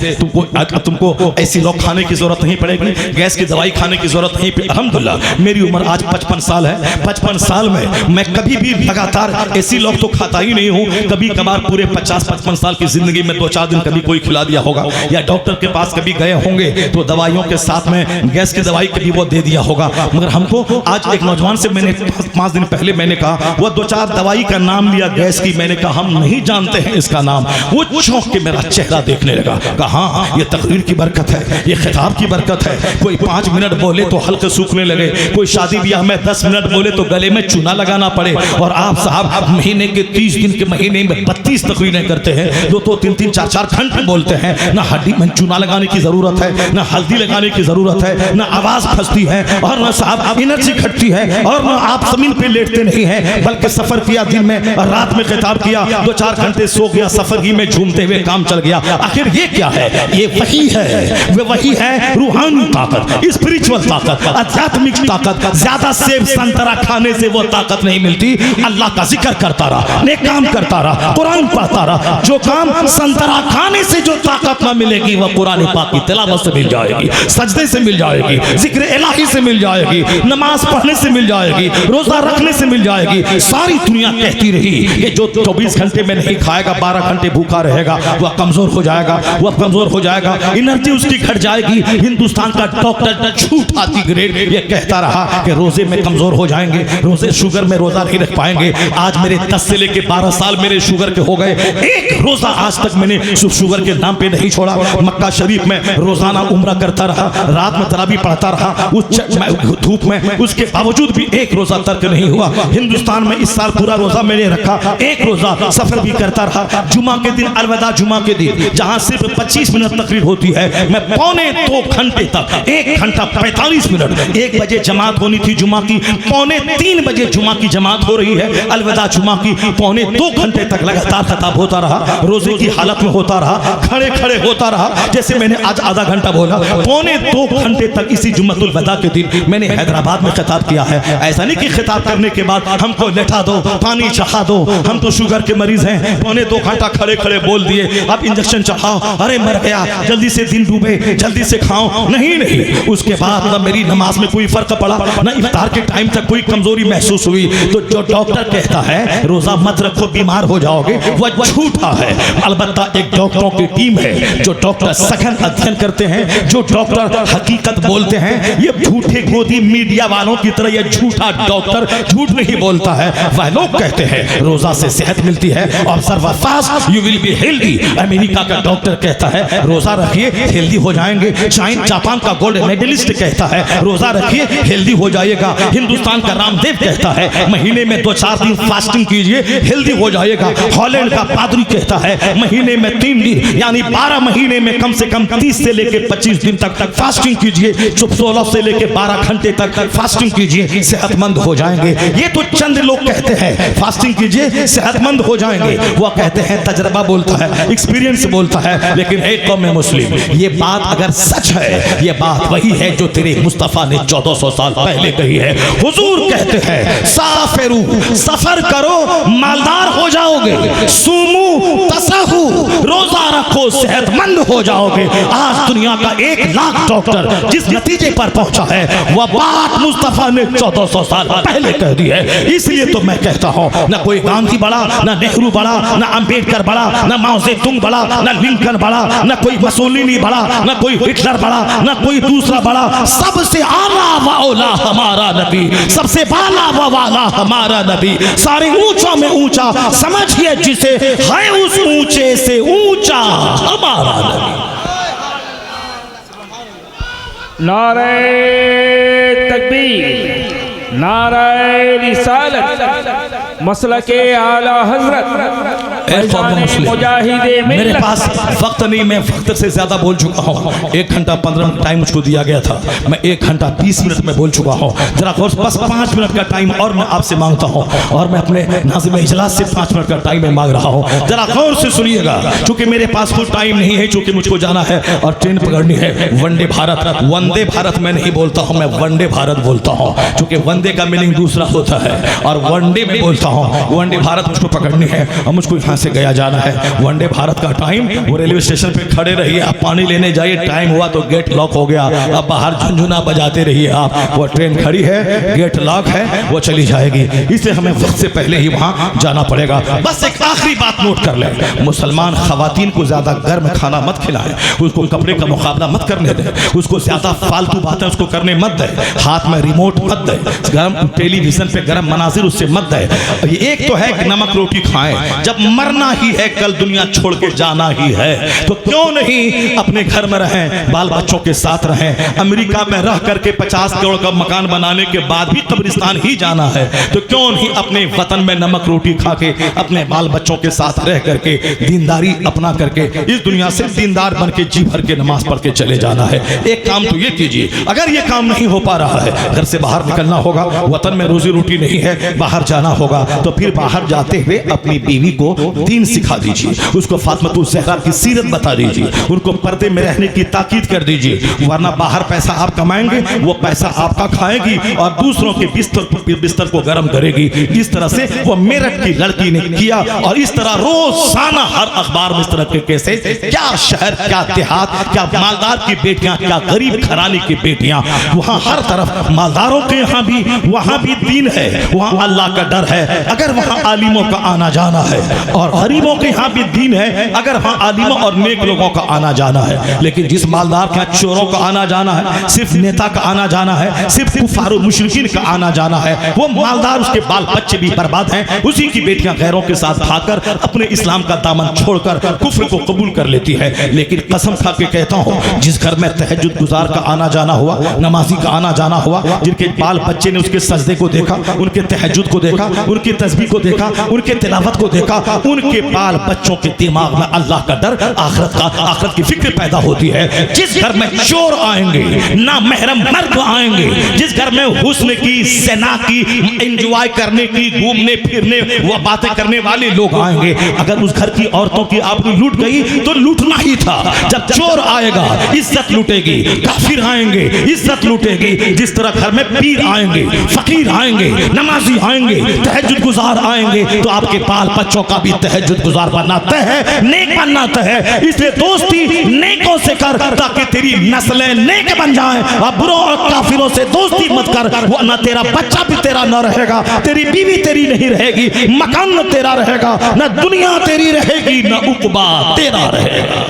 तुमको ऐसी लोग खाने की जरूरत नहीं पड़ेगी, गैस की दवाई खाने की जरूरत नहीं। अल्हम्दुलिल्लाह मेरी उम्र आज 55 साल है, 55 साल में मैं कभी भी लगातार ऐसी लोग तो खाता ही नहीं हूँ। कभी कभार पूरे 50-55 साल की जिंदगी में 2-4 दिन कभी कोई खिला दिया होगा, या डॉक्टर के पास कभी गए होंगे तो दवाइयों के साथ में गैस की दवाई कभी वो दे दिया होगा। मगर हमको आज एक नौजवान से मैंने 5 दिन पहले मैंने कहा, वो 2-4 दवाई का नाम लिया गैस की, मैंने कहा हम नहीं जानते हैं इसका नाम। वो चौंक के मेरा चेहरा देखने लगा, कहा हाँ ये तकरीर की बरकत है, ये खिताब की बरकत है। कोई 5 मिनट बोले तो हल्के सूखने लगे, कोई शादी ब्याह में 10 मिनट बोले तो गले में चूना लगाना पड़े, और आप साहब महीने के 30 दिन के महीने में 32 तकरीरें करते हैं, 2-2, 3-3, 4-4 घंटे बोलते हैं। ना हड्डी में चूना लगाने की जरूरत है, ना हल्दी लगाने की जरूरत है, ना आवाज फंसती है, और ना साहब एनर्जी घटती है, और ना आप जमीन पे लेटते नहीं हैं, बल्कि सफर किया दिन में और रात में खिताब किया, 2-4 घंटे सो गया, सफर ही में झूमते हुए काम चल गया। आखिर ये क्या है? ये वही है, वे वही है रूहानी ताकत, स्पिरिचुअल ताकत, आध्यात्मिक ताकत। ज्यादा सेब संतरा खाने से वो ताकत नहीं मिलती। अल्लाह का जिक्र करता रहा, नेक काम करता रहा, कुरान पढ़ता रहा। जो काम संतरा खाने से जो ताकत ना मिलेगी वह कुरान पाक की तिलावत से मिल जाएगी, सजदे से मिल जाएगी, जिक्र इलाही से मिल जाएगी, नमाज पढ़ने से मिल जाएगी, रोजा रखने से मिल जाएगी। सारी दुनिया कहती रही कि जो 24 घंटे में नहीं खाएगा 12 घंटे भूखा रहेगा वह कमजोर हो जाएगा, वह कमजोर हो जाएगा, एनर्जी उसकी घट जाएगी। हिंदुस्तान का डॉक्टर झूठ आती ग्रेड ये कहता रहा कि रोजे में कमजोर हो जाएंगे, रोजे शुगर में रोजा नहीं रख पाएंगे। आज मेरे 10 से लेके 12 साल मेरे शुगर के हो गए, एक रोजा आज तक मैंने शुगर के नाम पे नहीं छोड़ा। मक्का शरीफ में रोजाना उम्रा करता रहा, रात में तरावी पढ़ता रहा उस धूप में, उसके बावजूद भी एक रोजा तर्क नहीं हुआ। हिंदुस्तान में इस साल पूरा रोजा मैंने रखा, एक रोजा सफर भी करता रहा। जुमा के दिन अलविदा जुमा के दिन जहां सिर्फ 25 मिनट तकरीर होती है, मैं 1.25 घंटे तक 1 घंटा 45 मिनट। 1 बजे जमात होनी थी जुमा की, 2:45 बजे जुमा की जमात हो रही है, अलविदा जुमा की। 2.25 घंटे तक लगातार खताब होता रहा, रोजे की हालत में होता रहा, खड़े खड़े होता रहा, जैसे मैंने आज आधा घंटा बोला। 2.25 घंटे तक इसी जुम्मतुल वदा के दिन मैंने हैदराबाद में खिताब किया है। ऐसा नहीं कि खिताब करने के बाद हमको लेटा दो, पानी चढ़ा दो, हम तो शुगर के मरीज हैं, 2.25 घंटा खड़े खड़े बोल दिए, अब इंजेक्शन चढ़ाओ, अरे मर गया, जल्दी से दिन डूबे, जल्दी से खाओ। नहीं नहीं, उसके बाद ना मेरी नमाज में कोई फर्क पड़ा, ना इफ्तार के टाइम तक कोई कमजोरी महसूस हुई। तो जो डॉक्टर कहता है रोजा मत रखो बीमार हो जाओगे, वह झूठा है। अलबत्ता एक डॉक्टरों की टीम है जो डॉक्टर सघन अध्ययन करते हैं, जो डॉक्टर हकीकत बोलते हैं। ये झूठे गोदी मीडिया वालों की तरह ये झूठा डॉक्टर झूठ नहीं बोलता है। वह लोग कहते हैं रोजा से सेहत मिलती है, observe fast you will be healthy. America का डॉक्टर कहता है रोजा रखिए हेल्दी हो जाएंगे। जापान का गोल्ड मेडलिस्ट कहता है रोजा रखिए हेल्दी हो जाएगा। हिंदुस्तान का रामदेव कहता है महीने में 2-4 दिन फास्टिंग कीजिए हेल्दी हो जाएगा। हॉलैंड का पादरी कहता है महीने में 3 दिन यानी 12 महीने में कम से कम 30 से लेकर 25 दिन तक फास्टिंग कीजिए। 16 से लेकर 12 घंटे तक फास्टिंग कीजिए, सेहतमंद हो जाएंगे। ये तो चंद लोग कहते हैं फास्टिंग कीजिए सेहतमंद हो जाएंगे। वो कहते हैं तजर्बा बोलता है, एक्सपीरियंस बोलता है। लेकिन एक कौम मुस्लिम, ये बात अगर सच है, ये बात वही है जो तेरे मुस्तफा ने 1400 साल पहले कही है। हुजूर कहते हैं साफिरू, सफर करो मालदार हो जाओगे, सुमू तसहू, रोजा रखो सेहतमंद हो जाओगे। आज दुनिया का 1 लाख डॉक्टर जिस नतीजे पर पहुंचा है वह बात मुस्तफा ने 1400 साल पहले कह दी है। इसलिए तो मैं कहता हूं ना कोई गांधी बड़ा, ना नेहरू बड़ा, ना अंबेडकर बड़ा, ना माओ जेतुंग बड़ा, ना लिंकन बड़ा, ना कोई मुसोलिनी बड़ा, ना कोई हिटलर बड़ा, ना कोई दूसरा बड़ा। सबसे आला व औला हमारा नबी, सबसे बाला व वाला हमारा नबी, सारे ऊंचों में ऊंचा समझिए जिसे, है उस ऊंचे से ऊंचा हमारा नबी। नारे तकबीर, नारे रिसालत, मसलके आला हजरत मेरे पास वक्त नहीं, मैं वक्त से ज्यादा बोल चुका हूँ। 1 घंटा 15 मिनट टाइम मुझको दिया गया था, मैं 1 घंटा 20 मिनट में बोल चुका हूँ। जरा बस 5 मिनट का टाइम और मैं आपसे मांगता हूँ, और मैं अपने नाज़िम इजलास से 5 मिनट का टाइम मैं मांग रहा हूँ। जरा गौर से सुनिएगा, क्योंकि मेरे पास कोई टाइम नहीं है, क्योंकि मुझको जाना है और ट्रेन पकड़नी है। वंदे भारत, वंदे भारत मैं नहीं बोलता हूँ, मैं वंदे भारत बोलता हूँ, क्योंकि वंदे का मीनिंग दूसरा होता है और वनडे में बोलता हूँ। वनडे भारत मुझको पकड़नी है और मुझको यहाँ से गया जाना है। वनडे भारत का टाइम, वो रेलवे स्टेशन पे खड़े रहिए, आप पानी लेने जाइए, टाइम हुआ तो गेट लॉक हो गया, अब बाहर झुनझुना बजाते रहिए आप। वो ट्रेन खड़ी है, गेट लॉक है, वो चली जाएगी, इसलिए हमें वक्त से पहले ही वहाँ जाना पड़ेगा। बस एक आखिरी बात नोट कर ले, मुसलमान खवातीन को ज्यादा गर्म खाना मत खिलाएं, उसको कपड़े का मुकाबला मत करने दें, उसको ज्यादा फालतू बातें उसको करने मत दे, हाथ में रिमोट मत दे, गर्म टेलीविजन पे गर्म मनाजिर उससे मत दे। एक तो है कि नमक रोटी खाएं, जब मरना ही है, कल दुनिया छोड़ के जाना ही है, तो क्यों नहीं अपने घर में रहें, बाल बच्चों के साथ रहें। अमेरिका में रह करके 50 करोड़ का मकान बनाने के बाद भी कब्रिस्तान ही जाना है, तो क्यों नहीं अपने वतन में नमक रोटी खा के अपने बाल बच्चों के साथ रह करके दीनदारी अपना करके इस दुनिया से दीनदार बन के जी भर के नमाज पढ़ के चले जाना है। एक काम तो ये कीजिए, अगर ये काम नहीं हो पा रहा है, घर से बाहर निकलना होगा, वतन में रोजी रोटी नहीं है, बाहर जाना होगा, तो फिर बाहर जाते हुए अपनी बीवी को दीन सिखा दीजिए, उसको फातिमा ज़हरा की सीरत बता दीजिए, उनको पर्दे में रहने की ताकीद कर दीजिए, वरना बाहर पैसा आप कमाएंगे, वो पैसा आपका खाएगी और दूसरों के बिस्तर को गर्म करेगी। इस तरह से वो मेरठ की लड़की ने किया, और इस तरह रोजाना हर अखबार में इस तरह के केसेस, क्या शहर, क्या देहात, क्या मालदार की बेटियां, क्या गरीब घराने की बेटियां, वहां हर तरफ मालदारों के यहाँ भी, वहां भी दीन है, वहां अल्लाह का डर है, अगर वहां आलिमों का आना जाना है, और गरीबों के यहाँ भी दीन है, अगर वहां आलिमों और नेक लोगों का आना जाना है। लेकिन जिस मालदार के यहाँ चोरों का आना जाना है, सिर्फ नेता का आना जाना है, सिर्फ कुफार मुशरिकीन का आना जाना है, वो मालदार, उसके बाल बच्चे भी बर्बाद हैं, उसी की बेटियां गैरों के साथ भागकर अपने इस्लाम का दामन छोड़कर कुफ्र को कबूल कर लेती है। लेकिन कसम खा के कहता हूँ, जिस घर में तहज्जुद गुजार का आना जाना हुआ, नमाजी का आना जाना हुआ, जिनके बाल बच्चे ने उसके सजदे को देखा, उनके तहज्जुद को देखा, उनकी तस्बीह को देखा, उनके तिलावत को देखा, उनके बाल बच्चों के दिमाग में अल्लाह का डर, आखिरत की फिक्र पैदा होती है। जिस घर में चोर आएंगे, ना महरम मर्द आएंगे, जिस घर में हुस्न की, ज़िना की, एंजॉय करने की, घूमने फिरने वो बातें करने वाले लोग आएंगे, अगर उस घर की औरतों की आबरू लूट गई तो लूटना ही था। जब चोर आएगा इज्जत लूटेगी, काफिर आएंगे इज्जत लूटेगी। जिस तरह घर में पीर आएंगे, फकीर आएंगे, नमाजी आएंगे, तहज्जुद गुजार आएंगे, तो आपके बाल बच्चों का भी तहज्जुद गुजार बनना तय है, नेक बनना तय है। इसलिए दोस्ती नेकों से कर ताकि तेरी नस्लें नेक बन जाएं। अब बुरों और काफिरों से दोस्ती मत कर, वरना तेरा बच्चा भी तेरा न रहेगा, तेरी बीवी तेरी नहीं रहेगी, मकान न तेरा रहेगा, न दुनिया तेरी रहेगी, न उकबा तेरा रहेगा।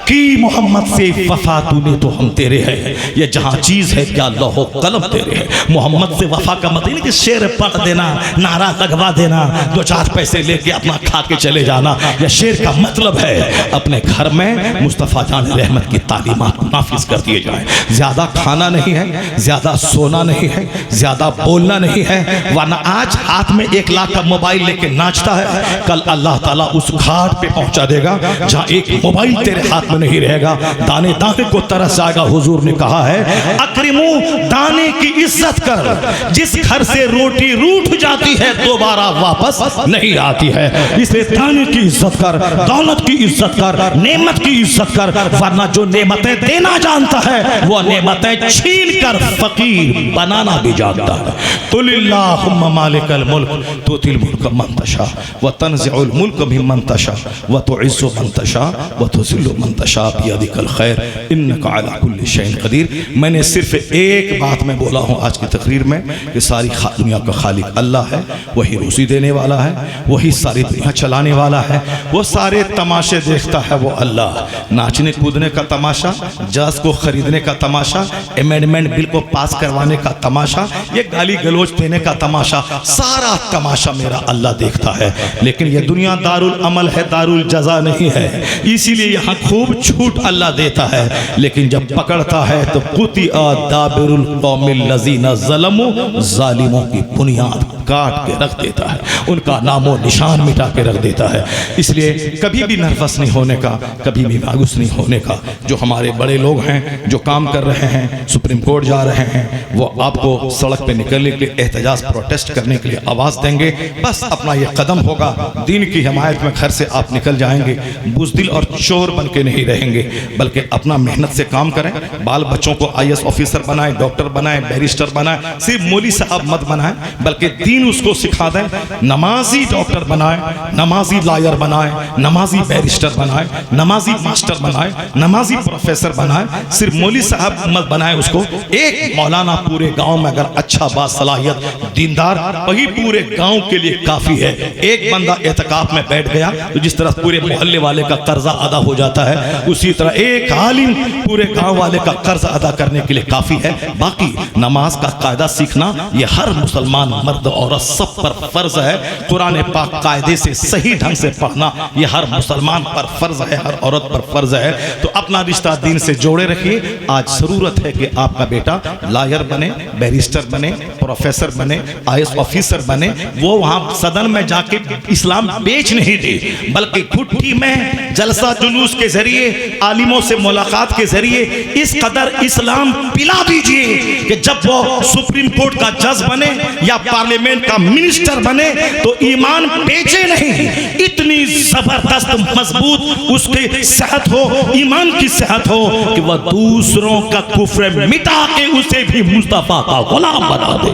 कि मोहम्मद से वफा तूने तो हम तेरे हैं, ये जहाँ चीज़ है क्या लौहो कलम तेरे है। मोहम्मद से वफा का मतलब नहीं कि शेर पढ़ देना, नारा लगवा देना, 2-4 पैसे लेके अपना खा के चले जाना। यह शेर का मतलब है अपने घर में मुस्तफ़ा जान रहमत की तालीमात नाफिज कर दिए जाए। ज़्यादा खाना नहीं है, ज़्यादा सोना नहीं है, ज़्यादा बोलना नहीं है, वरना आज हाथ में 1 लाख का मोबाइल लेके नाचता है, कल अल्लाह ताला उस घाट पे पहुँचा देगा जहाँ एक मोबाइल तेरे हाथ नहीं रहेगा। दाने दाने को तरस जाएगा। हुजूर ने कहा है अक्रिमू, दाने की इज्जत कर। जिस घर से रोटी रूठ जाती है दोबारा वापस नहीं आती है, इसलिए दाने की इज्जत कर, दौलत की इज्जत कर, नेमत की इज्जत कर, वरना जो नेमतें देना जानता है वो नेमतें छीन कर फकीर बनाना भी जानता है। कुलिल्लाहुम्मा मालिकल मुल्क तुतिल मुल्क मन तशा व तंज़िउल मुल्क मिम्मन तशा व तुइज़्ज़ु मन तशा व तुज़िल्लु मन तशा बियदिकल खैर इन्नका अला कुल्लि शैइन कदीर। मैंने सिर्फ एक बात में बोला हूँ आज की तकरीर में कि सारी दुनिया का खालिक अल्लाह है, वही रोज़ी देने वाला है, वही सारी दुनिया चलाने वाला है, वो सारे तमाशे देखता है वो अल्लाह। नाचने कूदने का तमाशा, जज को खरीदने का तमाशा, अमेंडमेंट बिल को पास करवाने का तमाशा, ये गाली गलोच देने का तमाशा, सारा तमाशा मेरा अल्लाह देखता है। लेकिन ये दुनिया दारुल अमल है, दारुल जजा नहीं है, इसीलिए यहाँ खूब छूट अल्लाह देता है। लेकिन जब पकड़ता है तो कुतिया दाबिरुल कौमिल लजीना ज़लमू, जालिमों की बुनियाद काट के रख देता है, उनका नामो निशान मिटा के रख देता है। इसलिए कभी भी नर्वस नहीं होने का, कभी भी मायूस नहीं होने का। जो हमारे बड़े लोग हैं जो काम कर रहे हैं, सुप्रीम कोर्ट जा रहे हैं, वो आपको सड़क पे निकलने के लिए, एहतजाज प्रोटेस्ट करने के लिए आवाज़ देंगे। बस अपना ये कदम होगा, दीन की हिमायत में घर से आप निकल जाएंगे, बुज़दिल और चोर बन के नहीं रहेंगे, बल्कि अपना मेहनत से काम करें, बाल बच्चों को IAS ऑफिसर बनाएं, डॉक्टर बनाएं, बैरिस्टर बनाएं, सिर्फ मौली साहब मत बनाएं, बल्कि दीन उसको सिखा दें। नमाजी डॉक्टर बनाएं, नमाजी लॉयर बनाएं, नमाजी बैरिस्टर बनाएं, नमाजी मास्टर बनाएं, नमाजी प्रोफेसर बनाएं, सिर्फ मौली साहब मत बनाएं उसको। एक मौलाना पूरे गांव में अगर अच्छा बासलाहियत दीनदार, वही पूरे गांव के लिए काफ़ी है। एक बंदा एतकाफ में बैठ गया तो जिस तरह पूरे मोहल्ले वाले का कर्जा अदा हो जाता है, उसी तरह एक आलिम पूरे गांव वाले का कर्ज अदा करने के लिए काफ़ी है। बाकी नमाज का कायदा सीखना ये हर मुसलमान मर्द औरत सब पर फर्ज है। कुरान पाक कायदे से सही ढंग से पढ़ना ये हर मुसलमान पर फर्ज है, हर औरत पर फर्ज है। तो अपना रिश्ता दीन से जोड़े रखिए। आज ज़रूरत है कि आपका बेटा लॉयर बने, बैरिस्टर बने, प्रोफेसर बने, IAS ऑफिसर बने। वो वहाँ सदन में जाके इस्लाम बेच नहीं दे, बल्कि घुट्टी में जलसा जुलूस के जरिए, आलिमों से मुलाकात के जरिए इस कदर इस्लाम पिला दीजिए कि जब वो सुप्रीम कोर्ट का जज बने या पार्लियामेंट का मिनिस्टर बने तो ईमान बेचे नहीं, इतनी जबरदस्त मजबूत उसके सेहत हो, ईमान की सेहत हो कि वह दूसरों का कुफ्र मिटा के उसे भी मुस्तफा का गुलाम बना दे।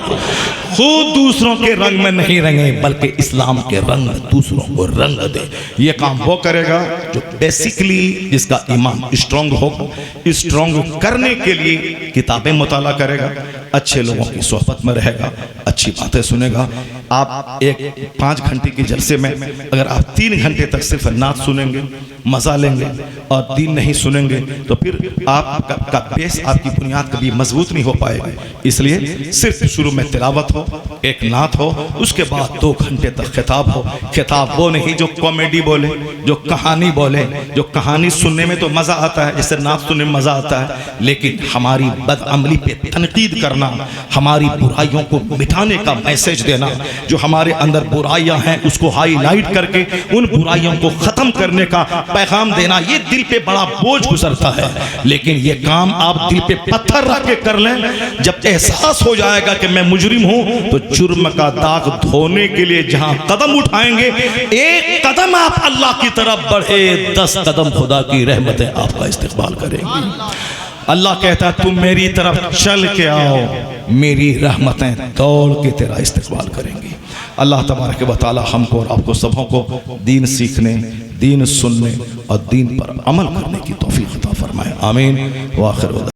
खुद दूसरों के रंग में नहीं रंगे, बल्कि इस्लाम के रंग में दूसरों को रंग दे। ये काम वो करेगा जो बेसिकली जिसका ईमान स्ट्रॉन्ग होगा। स्ट्रॉन्ग करने के लिए किताबें मुताला करेगा, अच्छे लोगों की सोहबत में रहेगा, अच्छी बातें सुनेगा। आप एक 5 घंटे की जलसे में अगर आप 3 घंटे तक सिर्फ नात सुनेंगे, मज़ा लेंगे और दीन नहीं सुनेंगे तो फिर आपका बेस, आपकी बुनियाद कभी मजबूत नहीं हो पाएगी। इसलिए सिर्फ शुरू में तिलावत हो, एक नात हो, उसके बाद 2 घंटे तक खिताब हो। खिताब वो नहीं जो कॉमेडी बोले, जो कहानी बोले। जो कहानी सुनने में तो मज़ा आता है, जैसे नात सुनने में मज़ा आता है, लेकिन हमारी बदअमली पे तनकीद करना, हमारी बुराइयों को मिटाने का मैसेज देना, जो हमारे अंदर बुराइयां हैं उसको हाईलाइट करके उन बुराइयों को ख़त्म करने का पैगाम देना, ये दिल पे बड़ा बोझ गुजरता है। लेकिन ये काम आप दिल पे पत्थर रख के कर लें, जब एहसास हो जाएगा कि मैं मुजरिम हूं, तो जुर्म का दाग धोने के लिए जहां कदम उठाएंगे, एक कदम आप अल्लाह की तरफ बढ़े, 10 कदम खुदा की रहमतें आपका इस्तेक़बाल करेंगी। अल्लाह कहता है तुम मेरी तरफ चल के आओ, मेरी रहमतें दौड़ के तेरा इस्तेक़बाल करेंगी। अल्लाह तबारक व तआला हमको और आपको सबों को दीन सीखने, दीन सुनने और दीन पर अमल करने की तौफीक अता फरमाए। आमीन व आखिर।